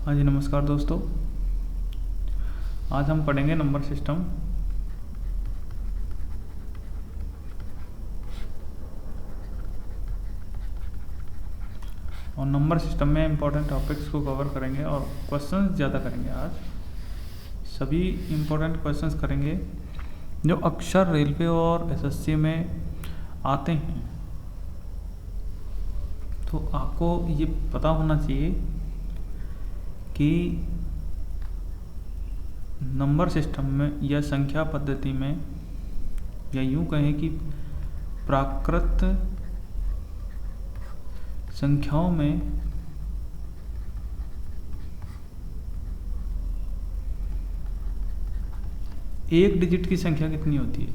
हाँ जी, नमस्कार दोस्तों। आज हम पढ़ेंगे नंबर सिस्टम। और नंबर सिस्टम में इम्पोर्टेंट टॉपिक्स को कवर करेंगे और क्वेश्चंस ज़्यादा करेंगे। आज सभी इम्पोर्टेंट क्वेश्चंस करेंगे जो अक्सर रेलवे और एसएससी में आते हैं। तो आपको ये पता होना चाहिए कि नंबर सिस्टम में या संख्या पद्धति में, या यूं कहें कि प्राकृत संख्याओं में एक डिजिट की संख्या कितनी होती है।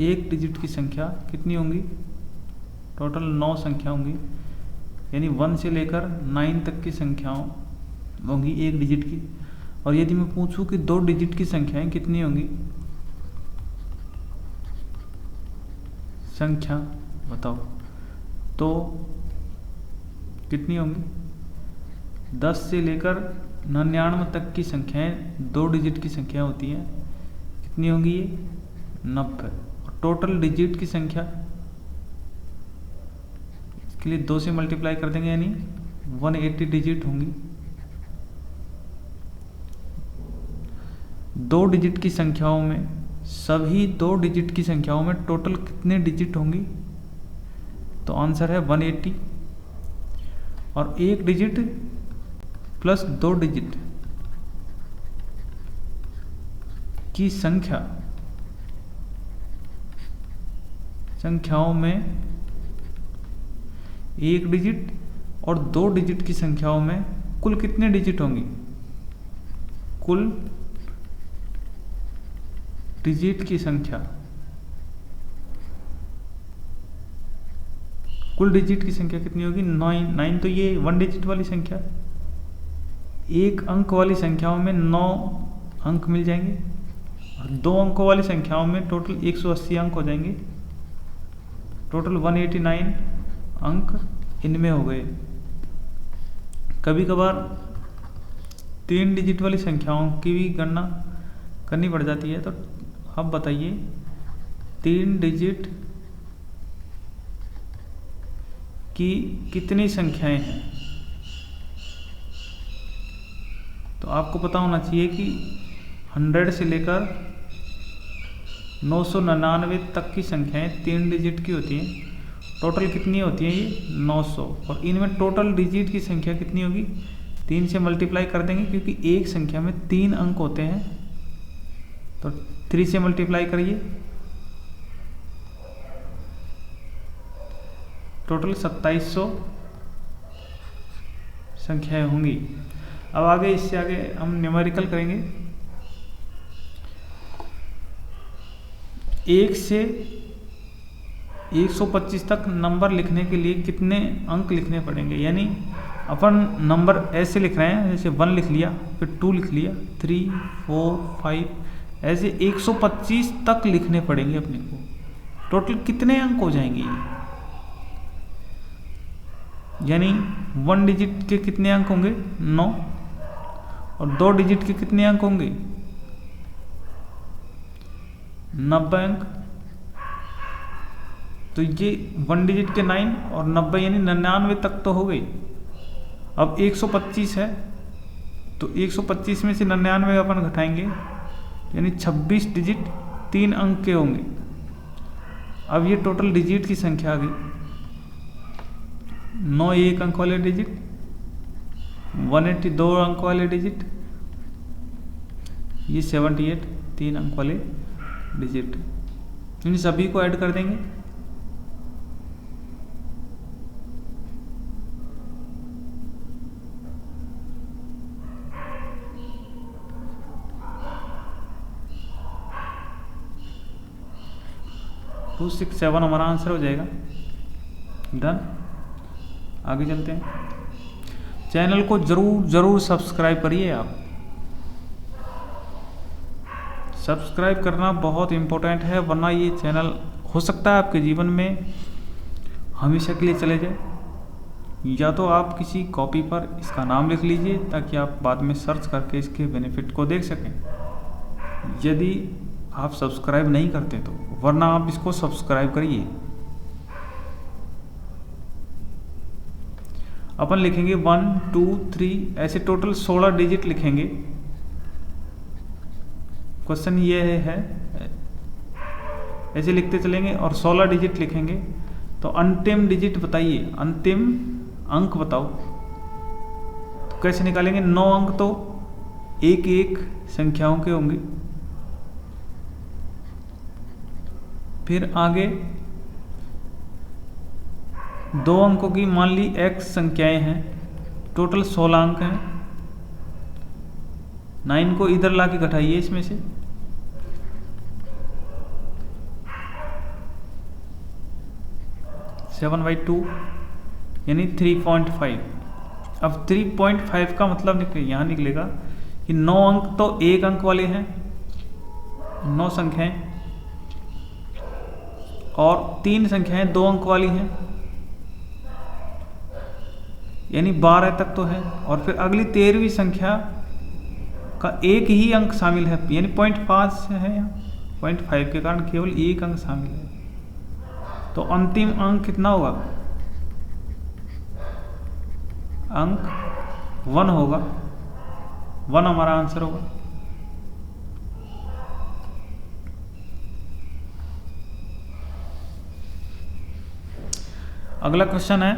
एक डिजिट की संख्या कितनी होंगी? टोटल 9 संख्या होंगी, यानी 1 से लेकर 9 तक की संख्याओं होंगी एक डिजिट की। और यदि मैं पूछूं कि 2 डिजिट की संख्याएं कितनी होंगी, संख्या बताओ, तो कितनी होंगी? 10 से लेकर 99 तक की संख्याएं 2 डिजिट की संख्या होती हैं, कितनी होंगी? ये 90। और टोटल डिजिट की संख्या के लिए 2 से मल्टीप्लाई कर देंगे, यानी 180 डिजिट होंगी। 2 डिजिट की संख्याओं में, सभी 2 डिजिट की संख्याओं में टोटल कितने डिजिट होंगी? तो आंसर है 180। और एक डिजिट प्लस 2 डिजिट की संख्याओं में, एक डिजिट और 2 डिजिट की संख्याओं में कुल कितने डिजिट होंगी? कुल डिजिट की संख्या, कुल डिजिट की संख्या कितनी होगी? 9। तो ये 1 डिजिट वाली संख्या, एक अंक वाली संख्याओं में 9 अंक मिल जाएंगे, और 2 अंकों वाली संख्याओं में टोटल 180 अंक हो जाएंगे। टोटल 189 अंक इनमें हो गए। कभी कभार 3 डिजिट वाली संख्याओं की भी गणना करनी पड़ जाती है। तो अब बताइए, 3 डिजिट की कितनी संख्याएं हैं? तो आपको पता होना चाहिए कि 100 से लेकर 999 तक की संख्याएं 3 डिजिट की होती हैं। टोटल कितनी होती हैं? ये 900। और इनमें टोटल डिजिट की संख्या कितनी होगी? 3 से मल्टीप्लाई कर देंगे, क्योंकि एक संख्या में 3 अंक होते हैं। तो 3 से मल्टीप्लाई करिए, टोटल 2700 संख्याएं होंगी। अब आगे, इससे आगे हम न्यूमेरिकल करेंगे। 1 से 125 तक नंबर लिखने के लिए कितने अंक लिखने पड़ेंगे? यानी अपन नंबर ऐसे लिख रहे हैं, जैसे 1 लिख लिया, फिर 2 लिख लिया, 3, 4, 5, ऐसे 125 तक लिखने पड़ेंगे अपने को। टोटल कितने अंक हो जाएंगे? यानी 1 डिजिट के कितने अंक होंगे? 9। और 2 डिजिट के कितने अंक होंगे? 90 अंक। तो ये 1 डिजिट के 9 और 90, यानी 99 तक तो हो गई। अब 125 है, तो 125 में से 99 अपन घटाएंगे, यानी 26 डिजिट 3 अंक के होंगे। अब ये टोटल डिजिट की संख्या आ गई। 9 1 अंक वाले डिजिट, 180 2 अंक वाले डिजिट, ये 78 3 अंक वाले डिजिट। इन सभी को ऐड कर देंगे। टू 6 7 हमारा आंसर हो जाएगा। डन। आगे चलते हैं। चैनल को जरूर सब्सक्राइब करिए। आप सब्सक्राइब करना बहुत इम्पोर्टेंट है, वरना ये चैनल हो सकता है आपके जीवन में हमेशा के लिए चले जाए, या तो आप किसी कॉपी पर इसका नाम लिख लीजिए ताकि आप बाद में सर्च करके इसके बेनिफिट को देख सकें। यदि आप सब्सक्राइब नहीं करते तो, वरना आप इसको सब्सक्राइब करिए। अपन लिखेंगे 1 2 3 ऐसे टोटल 16 डिजिट लिखेंगे। क्वेश्चन ये है ऐसे लिखते चलेंगे और 16 डिजिट लिखेंगे। तो अंतिम डिजिट बताइए, अंतिम अंक बताओ। तो कैसे निकालेंगे? 9 अंक तो एक एक संख्याओं के होंगे। फिर आगे 2 अंकों की मान ली x संख्याएं हैं, टोटल 16 अंक हैं। 9 को इधर ला के घटाइए इसमें से, सेवन बाई 2 यानी 3.5। अब 3.5 का मतलब यहाँ निकलेगा कि 9 अंक तो एक अंक वाले हैं, 9 संख्याएं, और 3 संख्याएं 2 अंक वाली हैं, यानी 12 तक तो है। और फिर अगली 13वीं संख्या का एक ही अंक शामिल है, यानी 0.5 है यहाँ, 0.5 के कारण केवल एक अंक शामिल है। तो अंतिम अंक कितना होगा? अंक 1 होगा, 1 हमारा आंसर होगा। अगला क्वेश्चन है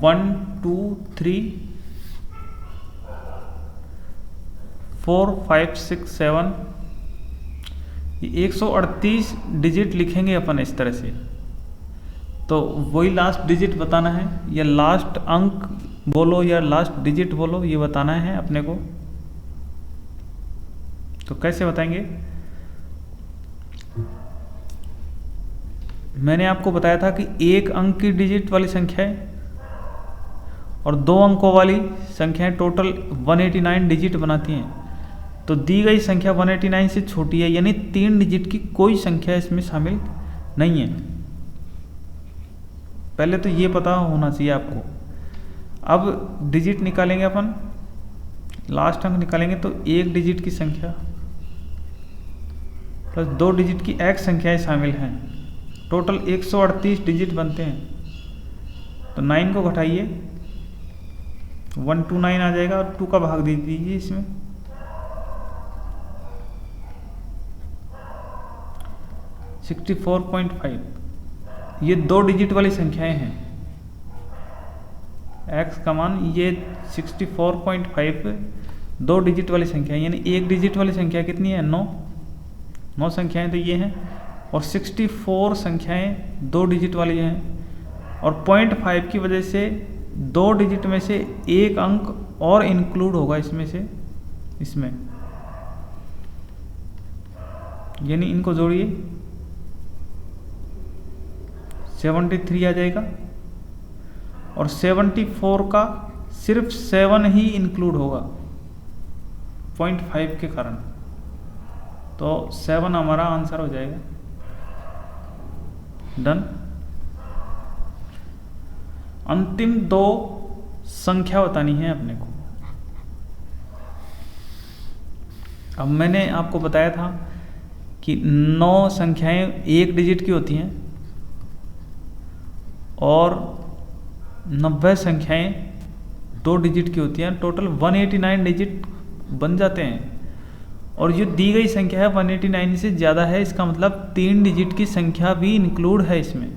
1 2 3 4 5 6 7, ये 138 डिजिट लिखेंगे अपन इस तरह से। तो वही लास्ट डिजिट बताना है, या लास्ट अंक बोलो या लास्ट डिजिट बोलो, ये बताना है अपने को। तो कैसे बताएंगे? मैंने आपको बताया था कि एक अंक की डिजिट वाली संख्याएं और 2 अंकों वाली संख्याएं टोटल 189 डिजिट बनाती हैं। तो दी गई संख्या 189 से छोटी है, यानी 3 डिजिट की कोई संख्या इसमें शामिल नहीं है। पहले तो ये पता होना चाहिए आपको। अब डिजिट निकालेंगे अपन, लास्ट अंक निकालेंगे। तो 1 डिजिट की संख्या प्लस 2 डिजिट की x संख्याएं शामिल हैं, टोटल 138 डिजिट बनते हैं। तो 9 को घटाइए, 129 आ जाएगा, और 2 का भाग दे दीजिए इसमें। 64.5, ये 2 डिजिट वाली संख्याएं हैं। x का मान ये 64.5 2 डिजिट वाली संख्या, यानी 1 डिजिट वाली संख्या कितनी है? 9 संख्याएं तो ये हैं, और 64 संख्याएं 2 डिजिट वाली हैं। और 0.5 की वजह से 2 डिजिट में से एक अंक और इंक्लूड होगा इसमें, यानी इनको जोड़िए, 73 आ जाएगा। और 74 का सिर्फ 7 ही इंक्लूड होगा 0.5 के कारण। तो 7 हमारा आंसर हो जाएगा। डन। अंतिम 2 संख्या बतानी है अपने को। अब मैंने आपको बताया था कि 9 संख्याएं 1 डिजिट की होती हैं और 90 संख्याएं 2 डिजिट की होती हैं। टोटल 189 डिजिट बन जाते हैं। और जो दी गई संख्या है 189 से ज़्यादा है, इसका मतलब 3 डिजिट की संख्या भी इंक्लूड है इसमें।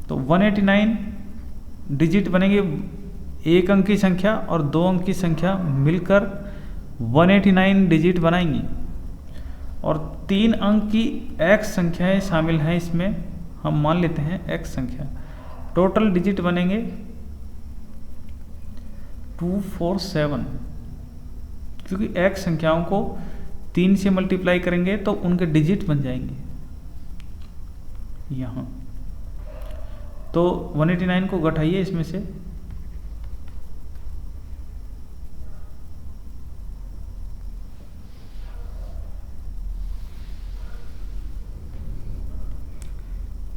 तो 189 डिजिट बनेंगे, एक अंक की संख्या और 2 अंक की संख्या मिलकर 189 डिजिट बनाएंगी। और 3 अंक की x संख्याएं शामिल हैं इसमें, हम मान लेते हैं x संख्या। टोटल डिजिट बनेंगे 247, क्योंकि x संख्याओं को 3 से मल्टीप्लाई करेंगे तो उनके डिजिट बन जाएंगे यहाँ। तो 189 को घटाइए इसमें से,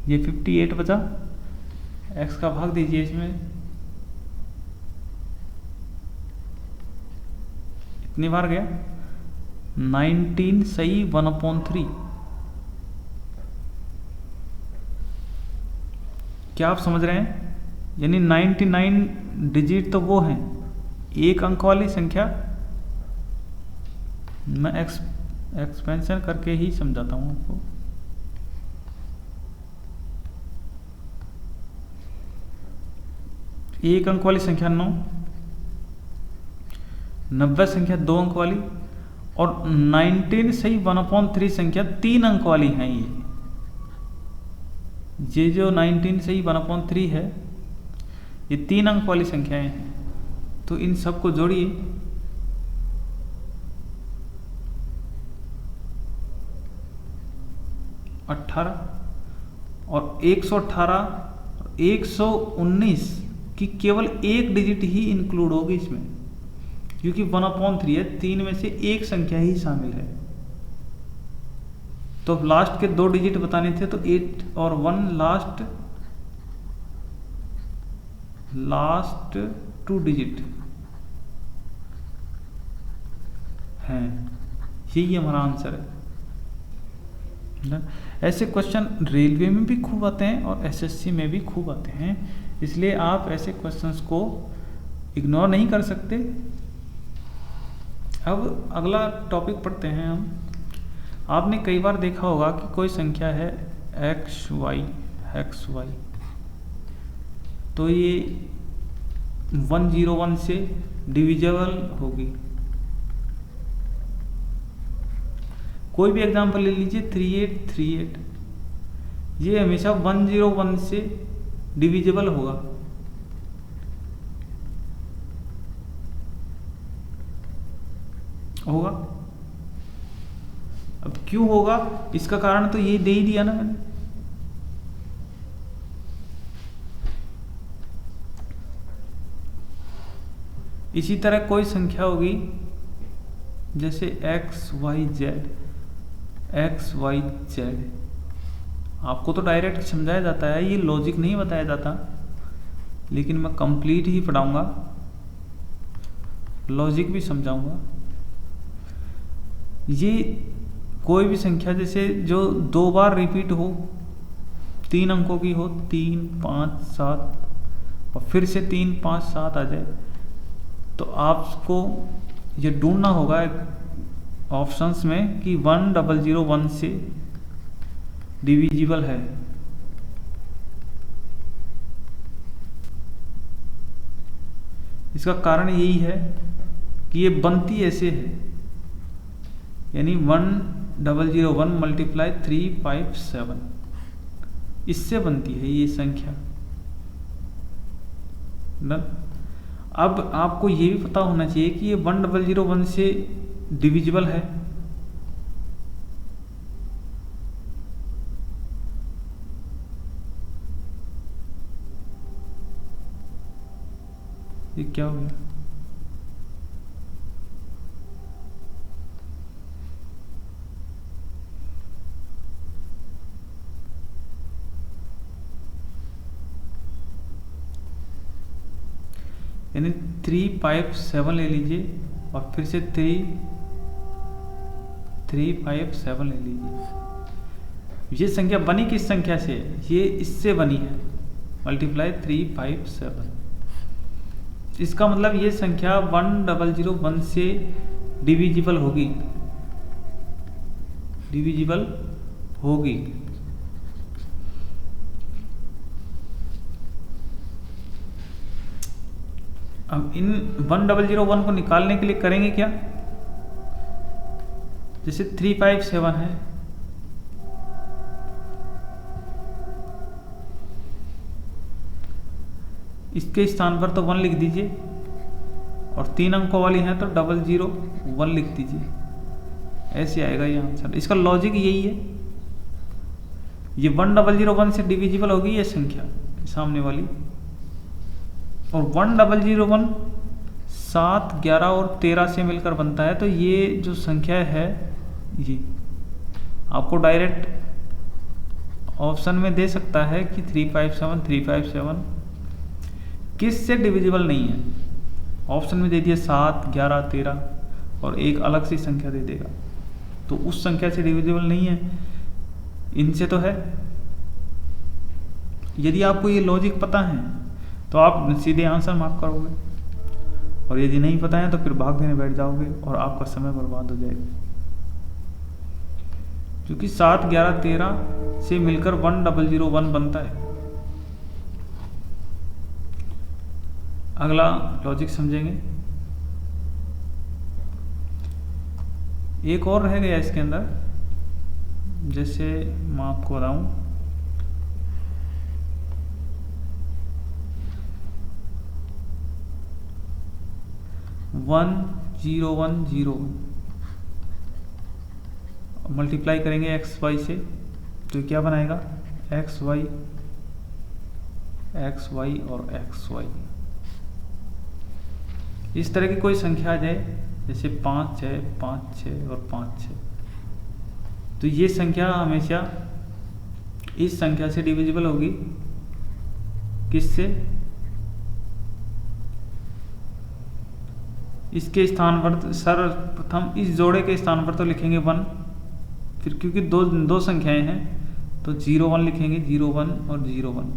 ये 58 बचा, x का भाग दीजिए इसमें, इतनी बार गया 19 सही 1/3। क्या आप समझ रहे हैं? यानी 99 डिजिट तो वो हैं, एक अंक वाली संख्या। मैं एक्सपेंशन करके ही समझाता हूँ आपको। एक अंक वाली संख्या 9, 90 संख्या 2 अंक वाली, और 19 सही 1/3 संख्या 3 अंक वाली हैं। ये जो 19 सही 1/3 है, ये 3 अंक वाली संख्याएं हैं। तो इन सब को जोड़िए, और 118 और 119 की केवल एक डिजिट ही इंक्लूड होगी इसमें, क्योंकि 1/3 है, 3 में से एक संख्या ही शामिल है। तो लास्ट के 2 डिजिट बताने थे, तो 8 और 1 लास्ट 2 डिजिट हैं। यही हमारा आंसर है। ऐसे क्वेश्चन रेलवे में भी खूब आते हैं और एसएससी में भी खूब आते हैं, इसलिए आप ऐसे क्वेश्चंस को इग्नोर नहीं कर सकते। अब अगला टॉपिक पढ़ते हैं हम। आपने कई बार देखा होगा कि कोई संख्या है एक्स वाई, तो ये 101 से डिविजिबल होगी। कोई भी एग्जांपल ले लीजिए, 3838, ये हमेशा 101 से डिविजिबल होगा। अब क्यों होगा, इसका कारण तो ये दे ही दिया ना मैंने। इसी तरह कोई संख्या होगी जैसे XYZ, आपको तो डायरेक्ट समझाया जाता है, ये लॉजिक नहीं बताया जाता, लेकिन मैं कंप्लीट ही पढ़ाऊंगा, लॉजिक भी समझाऊंगा। ये कोई भी संख्या जैसे जो 2 बार रिपीट हो, 3 अंकों की हो, 3, 5, 7 और फिर से 3, 5, 7 आ जाए, तो आपको ये ढूंढना होगा ऑप्शंस में कि 1001 से डिविजिबल है। इसका कारण यही है कि ये बनती ऐसे है, यानी 1001 मल्टीप्लाई 357, इससे बनती है ये संख्या। अब आपको ये भी पता होना चाहिए कि ये 1001 से डिविजिबल है। ये क्या हो गया? यानी 357 ले लीजिए और फिर से 357 ले लीजिए। ये संख्या बनी किस संख्या से? ये इससे बनी है, मल्टीप्लाई 357। इसका मतलब ये संख्या 1001 से डिविजिबल होगी, अब इन 1001 को निकालने के लिए करेंगे क्या? जैसे 357 है, इसके स्थान पर तो 1 लिख दीजिए, और 3 अंकों वाली है तो 001 लिख दीजिए, ऐसे आएगा ये आंसर। इसका लॉजिक यही है, ये 1001 से डिविजिबल होगी ये संख्या सामने वाली, और 1001 7, 11 और 13 से मिलकर बनता है। तो ये जो संख्या है, ये आपको डायरेक्ट ऑप्शन में दे सकता है कि 357 357 किस से डिविजिबल नहीं है। ऑप्शन में दे दिया 7, 11, 13 और एक अलग सी संख्या दे देगा, तो उस संख्या से डिविजिबल नहीं है, इनसे तो है। यदि आपको ये लॉजिक पता है तो आप सीधे आंसर मार्क करोगे, और यदि नहीं पता है तो फिर भाग देने बैठ जाओगे और आपका समय बर्बाद हो जाएगा। क्योंकि 7, 11, 13 से मिलकर 1001 बनता है। अगला लॉजिक समझेंगे। एक और रह गया इसके अंदर, जैसे मैं आपको बताऊं, वन 0 1 0 मल्टीप्लाई करेंगे एक्स वाई से, तो क्या बनाएगा एक्स वाई और एक्स वाई। इस तरह की कोई संख्या आ जाए जैसे 5 6 5 6 और 5 6, तो ये संख्या हमेशा इस संख्या से डिविजिबल होगी। किससे? इसके स्थान पर सर्वप्रथम इस जोड़े के स्थान पर तो लिखेंगे 1, फिर क्योंकि दो संख्याएं हैं तो 0 1 लिखेंगे, 0 1 और 0 1।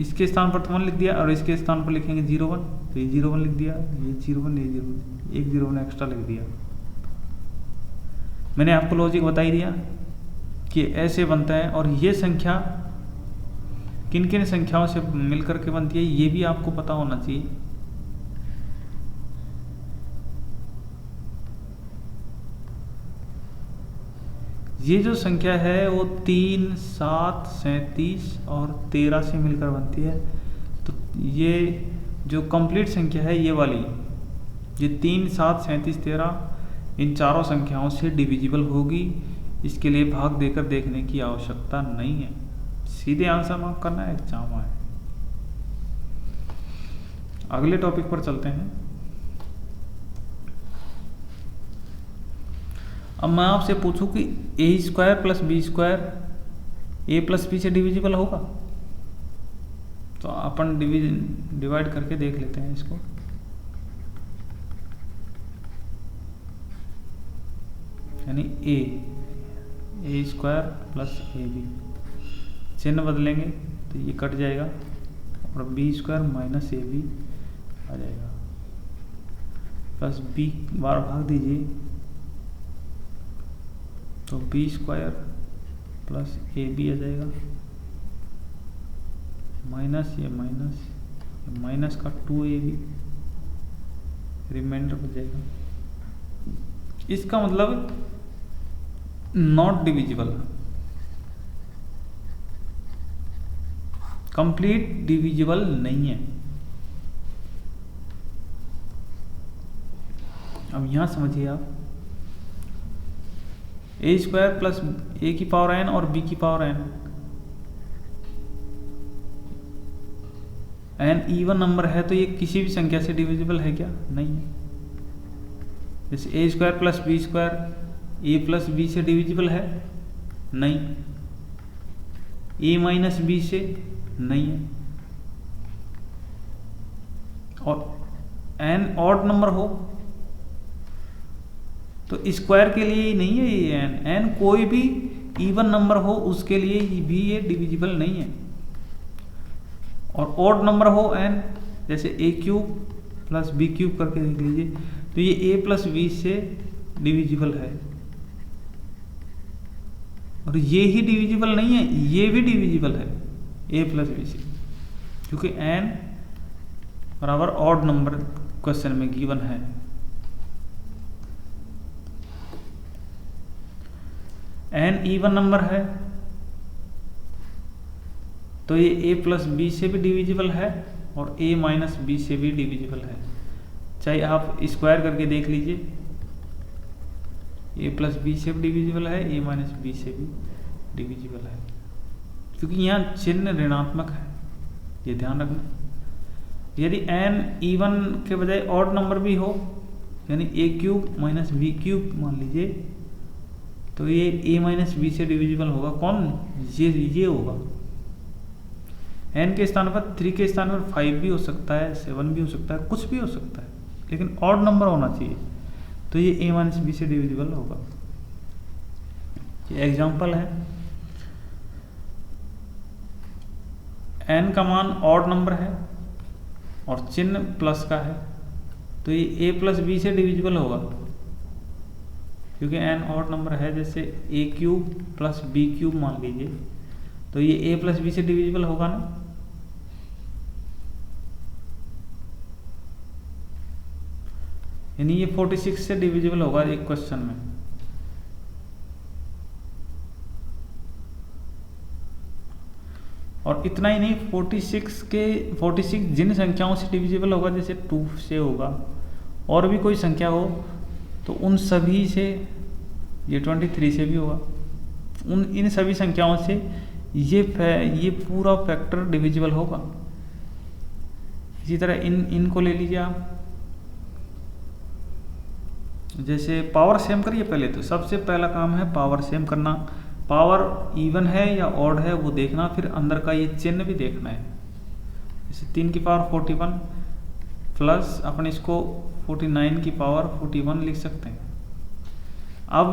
इसके स्थान पर तो 1 लिख दिया और इसके स्थान पर लिखेंगे 0 1, तो ये 0 1 लिख दिया, ये 0 1, ये 0 1, एक 0 1 एक्स्ट्रा लिख दिया। मैंने आपको लॉजिक बता ही दिया कि ऐसे बनता है, और ये संख्या किन किन संख्याओं से मिलकर के बनती है ये भी आपको पता होना चाहिए। ये जो संख्या है वो 3 7 37 और 13 से मिलकर बनती है। तो ये जो कंप्लीट संख्या है ये वाली, ये 3 7 37 13 इन चारों संख्याओं से डिविजिबल होगी। इसके लिए भाग देकर देखने की आवश्यकता नहीं है, सीधे आंसर मार्क करना है, एग्जाम है। अगले टॉपिक पर चलते हैं। अब मैं आपसे पूछूं कि a² + b² a + b से डिविजिबल होगा, तो अपन डिवाइड करके देख लेते हैं इसको। यानी a² + ab, चिन्ह बदलेंगे तो ये कट जाएगा और b² - ab आ जाएगा, प्लस b बार भाग दीजिए तो b² + ab आ जाएगा, माइनस ये माइनस का 2ab, रिमाइंडर बच जाएगा। इसका मतलब नॉट डिविजिबल, कंप्लीट डिविजिबल नहीं है। अब यहां समझिए आप, a² + a⁴n और b⁴n, n इवन नंबर है तो ये किसी भी संख्या से डिविजिबल है क्या? नहीं है। जैसे a² + b² a + b से डिविजिबल है? नहीं। a - b से नहीं है। और n ऑड नंबर हो तो स्क्वायर के लिए ही नहीं है ये n कोई भी इवन नंबर हो उसके लिए भी ये डिविजिबल नहीं है। और ऑड नंबर हो n, जैसे a³ + b³ करके देख लीजिए, तो ये a + b से डिविजिबल है। और ये ही डिविजिबल नहीं है, ये भी डिविजिबल है a + b से, क्योंकि n बराबर ऑड नंबर क्वेश्चन में गिवन है। n इवन नंबर है तो ये a + b से भी डिविजिबल है और a - b से भी डिविजिबल है। चाहे आप स्क्वायर करके देख लीजिए, a + b से भी डिविजिबल है, a - b से भी डिविजिबल है, क्योंकि यहाँ चिन्ह ऋणात्मक है, ये ध्यान रखना। यदि n इवन के बजाय ऑड नंबर भी हो, यानी a³ - b³ मान लीजिए, तो ये a माइनस बी से डिविजिबल होगा कौन, ये होगा। n के स्थान पर 3 के स्थान पर 5 भी हो सकता है, 7 भी हो सकता है, कुछ भी हो सकता है, लेकिन ऑड नंबर होना चाहिए। तो ये a माइनस बी से डिविजिबल होगा। ये एग्जाम्पल है। n का मान ऑड नंबर है और चिन्ह प्लस का है, तो ये a प्लस बी से डिविजिबल होगा, क्योंकि n ऑड नंबर है। जैसे a cube plus B cube मान लीजिए, तो ये a प्लस बी से डिविजिबल होगा ना। यानी ये 46 से डिविजिबल होगा एक क्वेश्चन में। और इतना ही नहीं, 46 जिन संख्याओं से डिविजिबल होगा, जैसे 2 से होगा और भी कोई संख्या हो, तो उन सभी से, ये 23 से भी होगा, इन सभी संख्याओं से ये पूरा फैक्टर डिविजिबल होगा। इसी तरह इनको ले लीजिए आप। जैसे पावर सेम करिए पहले, तो सबसे पहला काम है पावर सेम करना। पावर इवन है या ऑड है वो देखना, फिर अंदर का ये चिन्ह भी देखना है। जैसे 3 की पावर 41 प्लस अपन इसको 49 की पावर 41 लिख सकते हैं। अब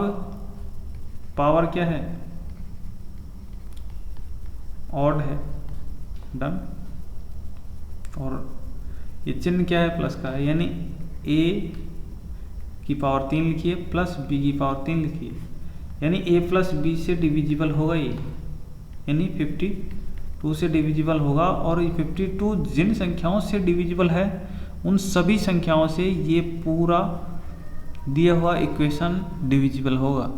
पावर क्या है, ऑड है, डन। और ये चिन्ह क्या है, प्लस का है, यानी a की पावर 3 लिखिए प्लस b की पावर 3 लिखिए, यानी a प्लस b से डिविजिबल होगा ये, यानी 52 से डिविजिबल होगा। और ये 52 जिन संख्याओं से डिविजिबल है उन सभी संख्याओं से ये पूरा दिया हुआ इक्वेशन डिविजिबल होगा।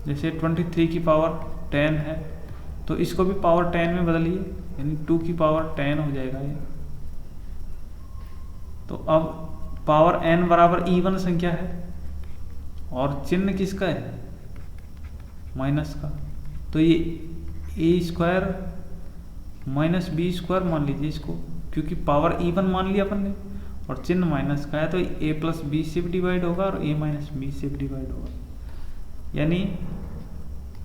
जैसे 23 की पावर 10 है, तो इसको भी पावर 10 में बदलिए, यानी 2 की पावर 10 हो जाएगा ये। तो अब पावर n बराबर इवन संख्या है और चिन्ह किसका है, माइनस का, तो ये a square minus B square मान लीजिए इसको, क्योंकि पावर इवन मान लिया अपन ने और चिन्ह माइनस का है, तो a प्लस बी से भी डिवाइड होगा और a माइनस बी से भी डिवाइड होगा, यानी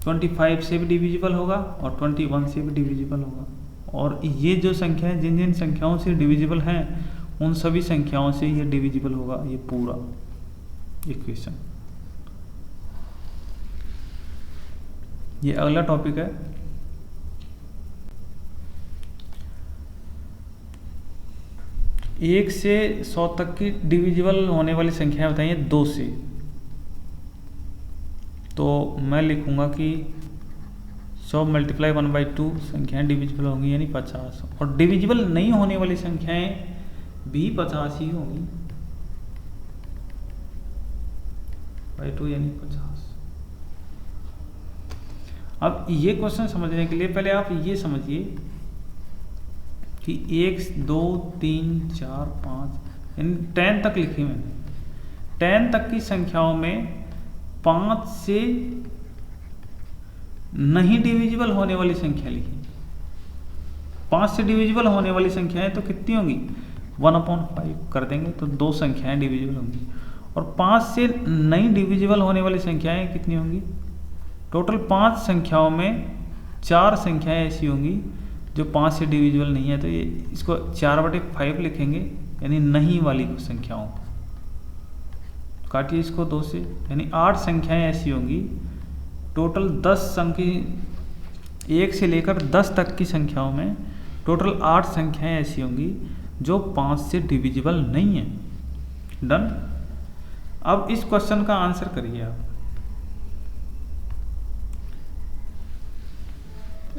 25 से भी डिविजिबल होगा और 21 से भी डिविजिबल होगा। और ये जो संख्या है, जिन जिन संख्याओं से डिविजिबल हैं उन सभी संख्याओं से ये डिविजिबल होगा, ये पूरा इक्वेशन। ये अगला टॉपिक है। एक से 100 तक की डिविजिबल होने वाली संख्याएं बताइए 2 से। तो मैं लिखूंगा कि 100 मल्टीप्लाई 1/2 संख्याएं डिविजिबल होंगी, यानी 50। और डिविजिबल नहीं होने वाली संख्याएं भी 50 ही होंगी, बाई 2 यानी 50। अब ये क्वेश्चन समझने के लिए पहले आप ये समझिए कि 1 2 3 4 5 यानी 10 तक लिखी मैंने। 10 तक की संख्याओं में 5 से नहीं डिविजिबल होने वाली संख्या लिखी। 5 से डिविजिबल होने वाली संख्याएं तो कितनी होंगी, 1/5 कर देंगे तो 2 संख्याएं डिविजिबल होंगी। और 5 से नहीं डिविजिबल होने वाली संख्याएं कितनी होंगी, टोटल 5 संख्याओं में 4 संख्याएं ऐसी होंगी जो 5 से डिविजिबल नहीं है, तो ये इसको 4/5 लिखेंगे, यानी नहीं वाली संख्याओं को काटिए इसको 2 से, यानी 8 संख्याएं ऐसी होंगी। टोटल 10 संख्या 1 से लेकर 10 तक की संख्याओं में टोटल 8 संख्याएं ऐसी होंगी जो 5 से डिविजिबल नहीं है। डन। अब इस क्वेश्चन का आंसर करिए आप।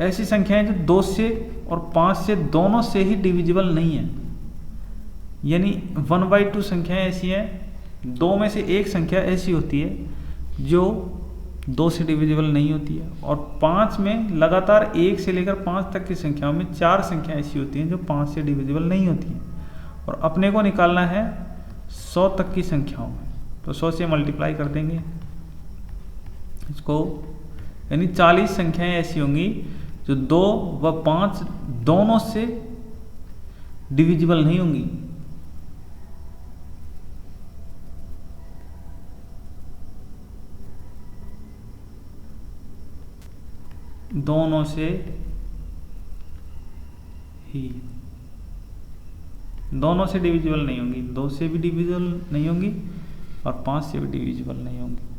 ऐसी संख्याएं जो 2 से और 5 से दोनों से ही डिविजिबल नहीं है, यानी 1/2 संख्याएं ऐसी हैं, 2 में से एक संख्या ऐसी होती है जो 2 से डिविजिबल नहीं होती है, और 5 में लगातार 1 से लेकर 5 तक की संख्याओं में 4 संख्या ऐसी होती हैं जो 5 से डिविजिबल नहीं होती हैं। और अपने को निकालना है 100 तक की संख्याओं में, तो 100 से मल्टीप्लाई कर देंगे इसको, यानी 40 संख्याएं ऐसी होंगी जो 2 व 5 दोनों से डिविजिबल नहीं होंगी। दोनों से ही, दोनों से डिविजिबल नहीं होंगी, 2 से भी डिविजिबल नहीं होंगी और 5 से भी डिविजिबल नहीं होंगी।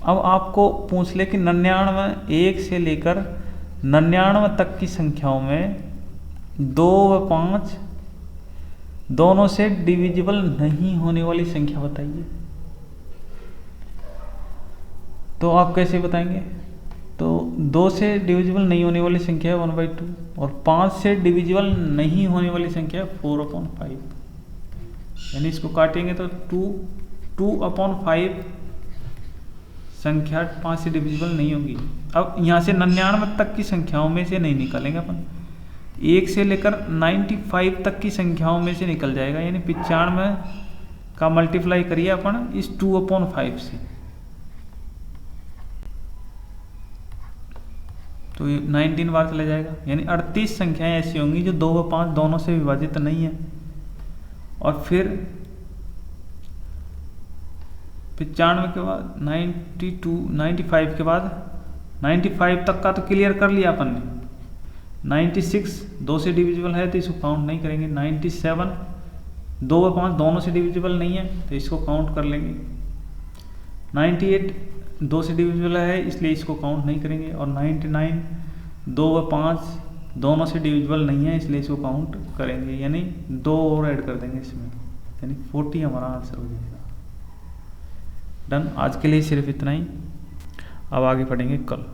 अब आपको पूछ ले कि 99 1 से लेकर 99 तक की संख्याओं में 2 व 5 दोनों से डिविजिबल नहीं होने वाली संख्या बताइए। तो आप कैसे बताएंगे? तो 2 से डिविजिबल नहीं होने वाली संख्या है 1/2 और 5 से डिविजिबल नहीं होने वाली संख्या है 4/5। यानी इसको काटेंगे तो 2/5 संख्या 5 से डिविजिबल नहीं होगी। अब यहाँ से 99 तक की संख्याओं में से नहीं निकालेंगे अपन, 1 से लेकर 95 तक की संख्याओं में से निकल जाएगा। यानी 95 का मल्टीप्लाई करिए अपन इस 2/5 से, तो 19 बार चला जाएगा। यानी 38 संख्याएं ऐसी होंगी जो 2 व 5 दोनों से विभाजित नहीं है। और फिर 95 के बाद 95 के बाद 95 तक का तो क्लियर कर लिया अपन ने। 96 2 से डिविजिबल है तो इसको काउंट नहीं करेंगे। 97 2 व 5 दोनों से डिविजिबल नहीं है तो इसको काउंट कर लेंगे। 98 2 से डिविजिबल है इसलिए इसको काउंट नहीं करेंगे। और 99 2 व 5 दोनों से डिविजिबल नहीं है इसलिए इसको काउंट करेंगे। यानी 2 और ऐड कर देंगे इसमें, यानी 40 हमारा आंसर हो जाएगा। डन। आज के लिए सिर्फ इतना ही, अब आगे पढ़ेंगे कल।